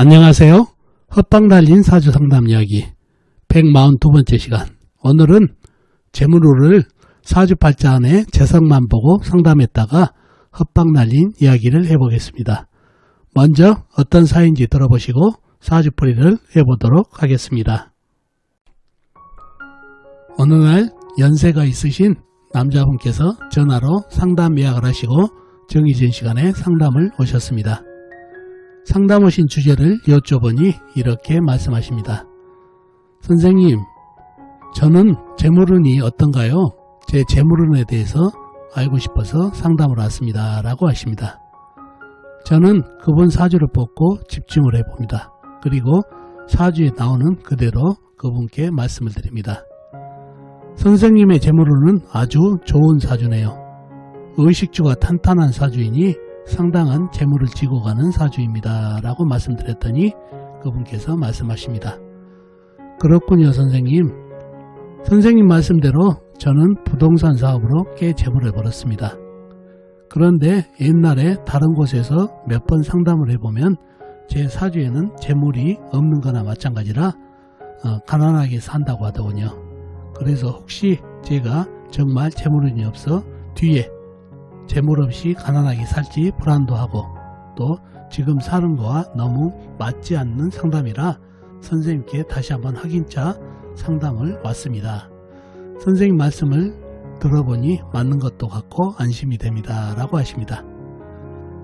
안녕하세요. 헛방 달린 사주 상담 이야기 142번째 시간. 오늘은 재물운을 사주팔자 안에 재성만 보고 상담했다가 헛방 날린 이야기를 해보겠습니다. 먼저 어떤 사인지 들어보시고 사주풀이를 해보도록 하겠습니다. 어느 날 연세가 있으신 남자분께서 전화로 상담 예약을 하시고 정해진 시간에 상담을 오셨습니다. 상담 오신 주제를 여쭤보니 이렇게 말씀하십니다. 선생님, 저는 재물운이 어떤가요? 제 재물운에 대해서 알고 싶어서 상담을 왔습니다. 라고 하십니다. 저는 그분 사주를 뽑고 집중을 해봅니다. 그리고 사주에 나오는 그대로 그분께 말씀을 드립니다. 선생님의 재물운은 아주 좋은 사주네요. 의식주가 탄탄한 사주이니 상당한 재물을 지고 가는 사주입니다. 라고 말씀드렸더니 그분께서 말씀하십니다. 그렇군요, 선생님. 선생님 말씀대로 저는 부동산 사업으로 꽤 재물을 벌었습니다. 그런데 옛날에 다른 곳에서 몇 번 상담을 해보면 제 사주에는 재물이 없는 거나 마찬가지라 가난하게 산다고 하더군요. 그래서 혹시 제가 정말 재물운이 없어 뒤에 재물 없이 가난하게 살지 불안도 하고 또 지금 사는 거와 너무 맞지 않는 상담이라 선생님께 다시 한번 확인차 상담을 왔습니다. 선생님 말씀을 들어보니 맞는 것도 같고 안심이 됩니다. 라고 하십니다.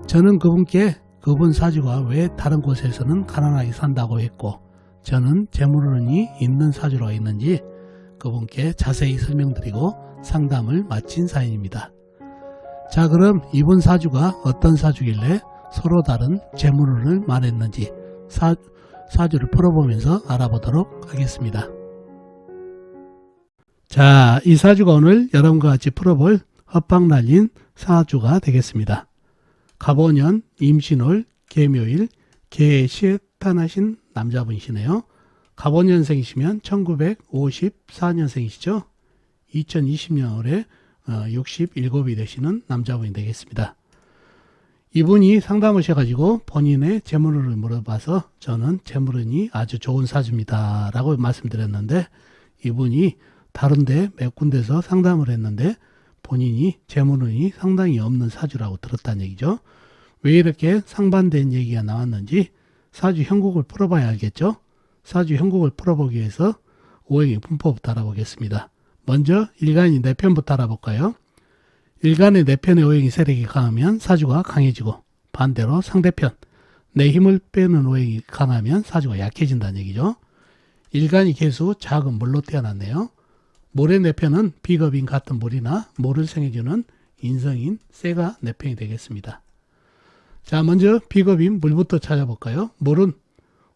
저는 그분께 그분 사주가 왜 다른 곳에서는 가난하게 산다고 했고 저는 재물운이 있는 사주로 있는지 그분께 자세히 설명드리고 상담을 마친 사연입니다. 자, 그럼 이분 사주가 어떤 사주길래 서로 다른 재물운을 말했는지 사주를 풀어보면서 알아보도록 하겠습니다. 자, 이 사주가 오늘 여러분과 같이 풀어볼 헛방 날린 사주가 되겠습니다. 갑오년, 임신월, 개묘일, 개시에 태어나신 남자분이시네요. 갑오년생이시면 1954년생이시죠. 2020년에 67이 되시는 남자분이 되겠습니다. 이분이 상담 오셔가지고 본인의 재물운을 물어봐서 저는 재물운이 아주 좋은 사주입니다. 라고 말씀드렸는데 이분이 다른데 몇 군데서 상담을 했는데 본인이 재물운이 상당히 없는 사주라고 들었다는 얘기죠. 왜 이렇게 상반된 얘기가 나왔는지 사주 형국을 풀어봐야 알겠죠. 사주 형국을 풀어보기 위해서 오행의 분포부터 알아보겠습니다. 먼저 일간이 내 편부터 알아볼까요? 일간의 내 편의 오행이 세력이 강하면 사주가 강해지고 반대로 상대편 내 힘을 빼는 오행이 강하면 사주가 약해진다는 얘기죠. 일간이 개수 작은 물로 태어났네요. 물의 내 편은 비겁인 같은 물이나 물을 생해주는 인성인 쇠가 내 편이 되겠습니다. 자, 먼저 비겁인 물부터 찾아볼까요? 물은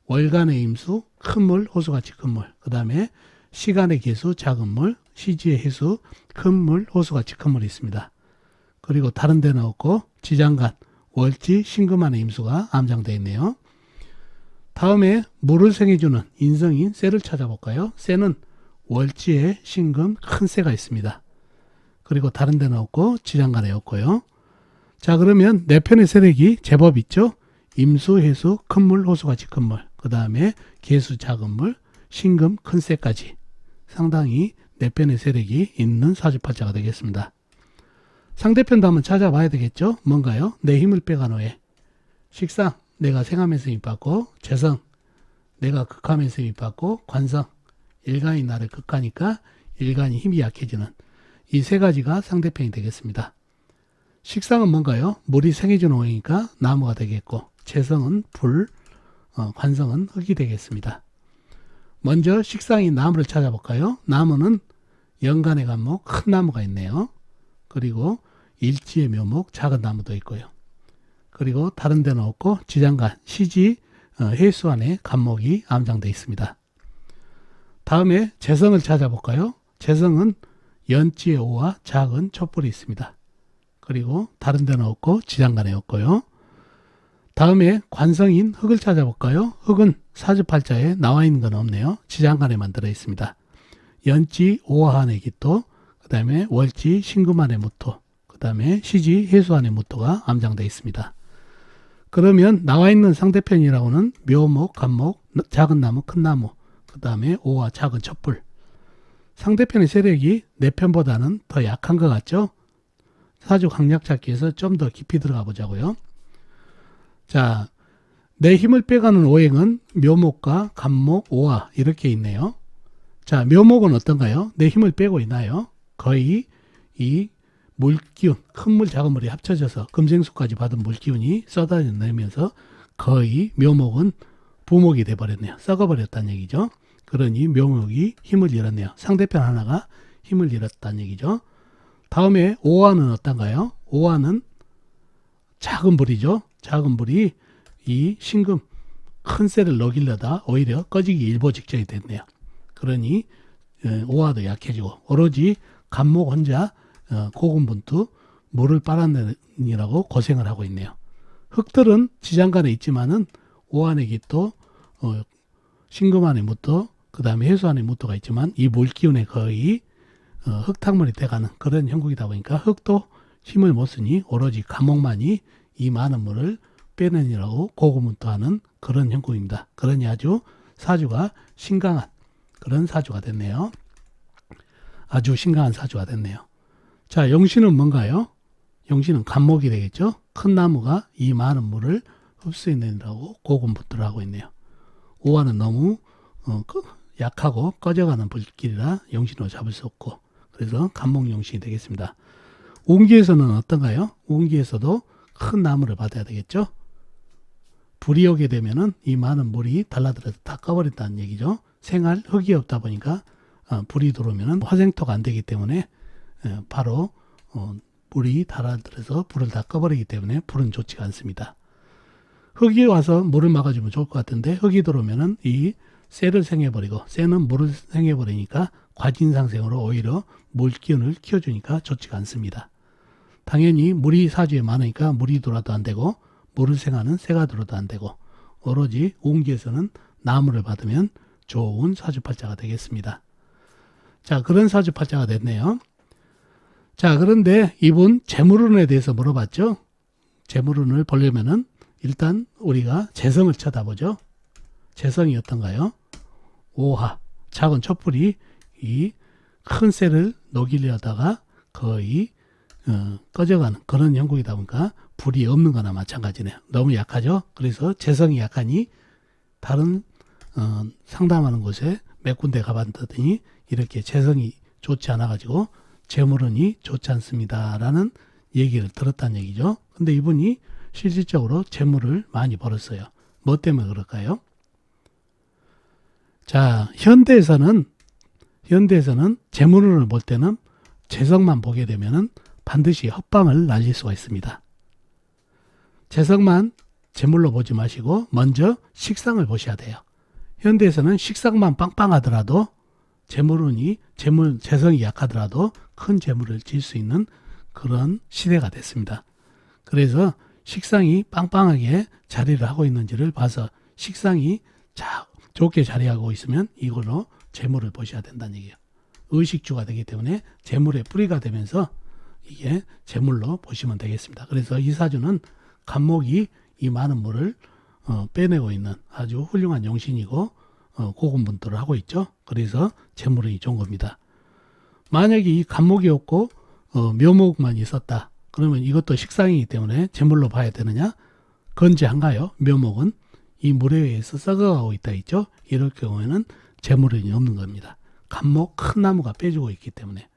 월간의 임수, 큰 물, 호수같이 큰 물, 그 다음에 시간의 개수, 작은 물, 시지의 해수, 큰 물, 호수같이 큰 물이 있습니다. 그리고 다른 데는 없고 지장간, 월지, 신금안의 임수가 암장되어 있네요. 다음에 물을 생해주는 인성인 쇠를 찾아볼까요? 쇠는 월지에 신금, 큰 쇠가 있습니다. 그리고 다른 데는 없고 지장간에 없고요. 자, 그러면 내 편의 세력이 제법 있죠? 임수, 해수, 큰 물, 호수같이 큰 물, 그 다음에 개수, 작은 물, 신금, 큰 쇠까지 상당히 내 편의 세력이 있는 사주팔자가 되겠습니다. 상대편도 한번 찾아봐야 되겠죠? 뭔가요? 내 힘을 빼간 후에 식상, 내가 생하면서 힘 받고 재성, 내가 극하면서 힘 받고 관성, 일간이 나를 극하니까 일간이 힘이 약해지는 이 세 가지가 상대편이 되겠습니다. 식상은 뭔가요? 물이 생해주는 오행이니까 나무가 되겠고 재성은 불, 관성은 흙이 되겠습니다. 먼저 식상인 나무를 찾아볼까요? 나무는 연간의 간목, 큰 나무가 있네요. 그리고 일지의 묘목, 작은 나무도 있고요. 그리고 다른 데는 없고 지장간, 시지, 해수 안에 간목이 암장되어 있습니다. 다음에 재성을 찾아볼까요? 재성은 연지의 오와 작은 촛불이 있습니다. 그리고 다른 데는 없고 지장간에 없고요. 다음에 관성인 흙을 찾아볼까요? 흙은 사주팔자에 나와 있는 건 없네요. 지장간에만 들어있습니다. 연지 오화한의 기토, 그 다음에 월지 신금안의 무토, 그 다음에 시지 해수안의 무토가 암장되어 있습니다. 그러면 나와 있는 상대편이라고는 묘목, 간목, 작은 나무, 큰 나무, 그 다음에 오와 작은 촛불. 상대편의 세력이 내 편보다는 더 약한 것 같죠? 사주 강약 찾기에서 좀 더 깊이 들어가 보자고요. 자, 내 힘을 빼가는 오행은 묘목과 간목, 오화 이렇게 있네요. 자, 묘목은 어떤가요? 내 힘을 빼고 있나요? 거의 이 물기운, 큰 물, 작은 물이 합쳐져서 금생수까지 받은 물기운이 쏟아져 내면서 거의 묘목은 부목이 돼버렸네요. 썩어버렸다는 얘기죠. 그러니 묘목이 힘을 잃었네요. 상대편 하나가 힘을 잃었다는 얘기죠. 다음에 오화는 어떤가요? 오화는 작은 불이죠. 작은 불이 이 신금 큰 쇠를 녹이려다 오히려 꺼지기 일보 직전이 됐네요. 그러니 오화도 약해지고 오로지 간목 혼자 고군분투 물을 빨아내느라고 고생을 하고 있네요. 흙들은 지장간에 있지만은 오한의 깃도 신금 안에 묻도 그 다음에 해수 안에 묻도가 있지만 이 물기운에 거의 흙탕물이 돼가는 그런 형국이다 보니까 흙도 힘을 못 쓰니 오로지 간목만이 이 많은 물을 빼내느라고 고군분투하는 그런 형국입니다. 그러니 아주 사주가 신강한 그런 사주가 됐네요. 아주 신강한 사주가 됐네요. 자, 용신은 뭔가요? 용신은 간목이 되겠죠. 큰 나무가 이 많은 물을 흡수해내느라고 고군분투를 하고 있네요. 오화는 너무 약하고 꺼져가는 불길이라 용신으로 잡을 수 없고 그래서 간목 용신이 되겠습니다. 운기에서는 어떤가요? 운기에서도 큰 나무를 받아야 되겠죠. 불이 오게 되면은 이 많은 물이 달라들어서 다 꺼버린다는 얘기죠. 생활 흙이 없다 보니까 불이 들어오면은 화생토가 안 되기 때문에 바로 물이 달아들어서 불을 다 꺼버리기 때문에 불은 좋지가 않습니다. 흙이 와서 물을 막아주면 좋을 것 같은데 흙이 들어오면은 이 쇠를 생해버리고 쇠는 물을 생해버리니까 과진상생으로 오히려 물 기운을 키워주니까 좋지가 않습니다. 당연히 물이 사주에 많으니까 물이 들어와도 안 되고 물을 생하는 쇠가 들어도 안 되고 오로지 운기에서는 나무를 받으면 좋은 사주팔자가 되겠습니다. 자, 그런 사주팔자가 됐네요. 자, 그런데 이분 재물운에 대해서 물어봤죠. 재물운을 보려면은 일단 우리가 재성을 쳐다보죠. 재성이 어떤가요? 오화, 작은 촛불이 이 큰 쇠를 녹이려다가 거의 꺼져가는 그런 형국이다 보니까 불이 없는 거나 마찬가지네요. 너무 약하죠. 그래서 재성이 약하니 다른 상담하는 곳에 몇 군데 가봤더니 이렇게 재성이 좋지 않아 가지고 재물운이 좋지 않습니다 라는 얘기를 들었다는 얘기죠. 근데 이분이 실질적으로 재물을 많이 벌었어요. 뭐 때문에 그럴까요? 자, 현대에서는 재물운을 볼 때는 재성만 보게 되면은 반드시 헛방을 날릴 수가 있습니다. 재성만 재물로 보지 마시고 먼저 식상을 보셔야 돼요. 현대에서는 식상만 빵빵하더라도 재성이 약하더라도 큰 재물을 질 수 있는 그런 시대가 됐습니다. 그래서 식상이 빵빵하게 자리를 하고 있는지를 봐서 식상이 좋게 자리하고 있으면 이걸로 재물을 보셔야 된다는 얘기예요. 의식주가 되기 때문에 재물의 뿌리가 되면서 이게 재물로 보시면 되겠습니다. 그래서 이 사주는 간목이 이 많은 물을 빼내고 있는 아주 훌륭한 용신이고 고군분투를 하고 있죠. 그래서 재물운이 좋은 겁니다. 만약에 이 간목이 없고 묘목만 있었다. 그러면 이것도 식상이기 때문에 재물로 봐야 되느냐? 건재한가요? 묘목은 이 물에 의해서 썩어가고 있다 있죠. 이럴 경우에는 재물운이 없는 겁니다. 간목 큰 나무가 빼주고 있기 때문에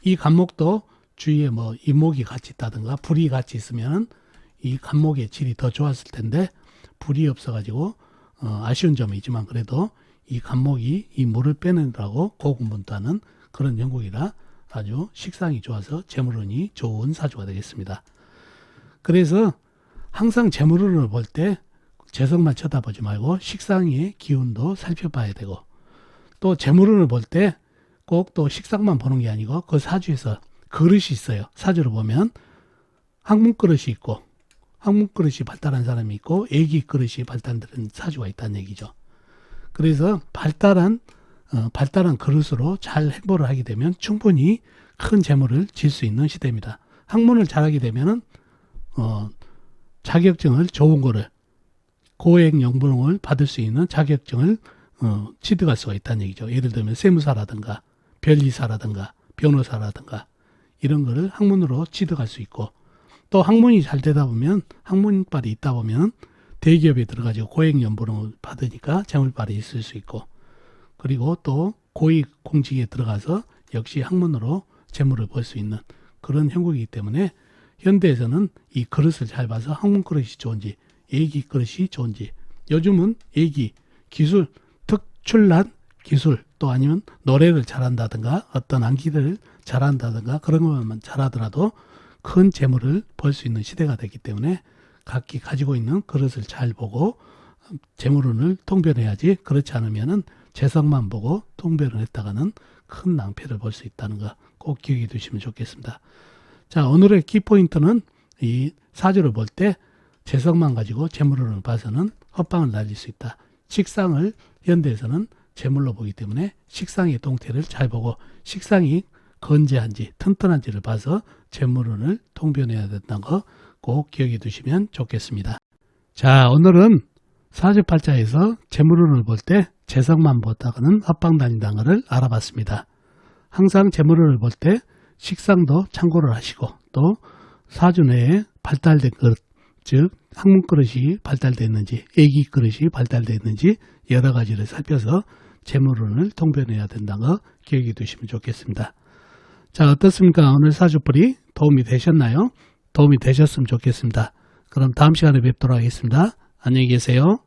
이 간목도 주위에 뭐 잎목이 같이 있다든가 불이 같이 있으면 이 간목의 질이 더 좋았을 텐데 불이 없어가지고 아쉬운 점이 있지만 그래도 이 간목이 이 물을 빼내느라고 고군분투하는 그런 형국이라 아주 식상이 좋아서 재물운이 좋은 사주가 되겠습니다. 그래서 항상 재물운을 볼 때 재성만 쳐다보지 말고 식상의 기운도 살펴봐야 되고 또 재물운을 볼 때 꼭 또 식상만 보는 게 아니고 그 사주에서 그릇이 있어요. 사주로 보면 항문 그릇이 있고 항문 그릇이 발달한 사람이 있고 애기 그릇이 발달된 사주가 있다는 얘기죠. 그래서 발달한 그릇으로 잘 행보를 하게 되면 충분히 큰 재물을 질 수 있는 시대입니다. 학문을 잘하게 되면은 자격증을 좋은 거를 고액 연봉을 받을 수 있는 자격증을 취득할 수가 있다는 얘기죠. 예를 들면 세무사라든가 변리사라든가 변호사라든가 이런 거를 학문으로 취득할 수 있고, 또 학문이 잘 되다 보면 학문빨이 있다 보면 대기업에 들어가지고 고액 연봉을 받으니까 재물빨이 있을 수 있고, 그리고 또 고위 공직에 들어가서 역시 학문으로 재물을 벌 수 있는 그런 형국이기 때문에 현대에서는 이 그릇을 잘 봐서 학문 그릇이 좋은지 예기 그릇이 좋은지, 요즘은 예기, 기술, 특출난 기술, 또 아니면 노래를 잘한다든가 어떤 암기를 잘한다든가 그런 것만 잘하더라도 큰 재물을 벌 수 있는 시대가 됐기 때문에 각기 가지고 있는 그릇을 잘 보고 재물운을 통변해야지, 그렇지 않으면은 재성만 보고 통변을 했다가는 큰 낭패를 볼 수 있다는 거 꼭 기억해 두시면 좋겠습니다. 자, 오늘의 키포인트는 이 사주를 볼 때 재성만 가지고 재물운을 봐서는 헛방을 날릴 수 있다. 식상을 현대에서는 재물로 보기 때문에 식상의 동태를 잘 보고 식상이 건재한지 튼튼한지를 봐서 재물운을 통변해야 된다는 거 꼭 기억해 두시면 좋겠습니다. 자, 오늘은 사주팔자에서 재물운을 볼 때 재성만 보다가는 헛방 다닌다는 것을 알아봤습니다. 항상 재물운을 볼 때 식상도 참고를 하시고, 또 사주 내에 발달된 그릇, 즉 학문 그릇이 발달됐는지 예기 그릇이 발달됐는지 여러 가지를 살펴서 재물운을 통변해야 된다는 거 기억해 두시면 좋겠습니다. 자, 어떻습니까? 오늘 사주풀이 도움이 되셨나요? 도움이 되셨으면 좋겠습니다. 그럼 다음 시간에 뵙도록 하겠습니다. 안녕히 계세요.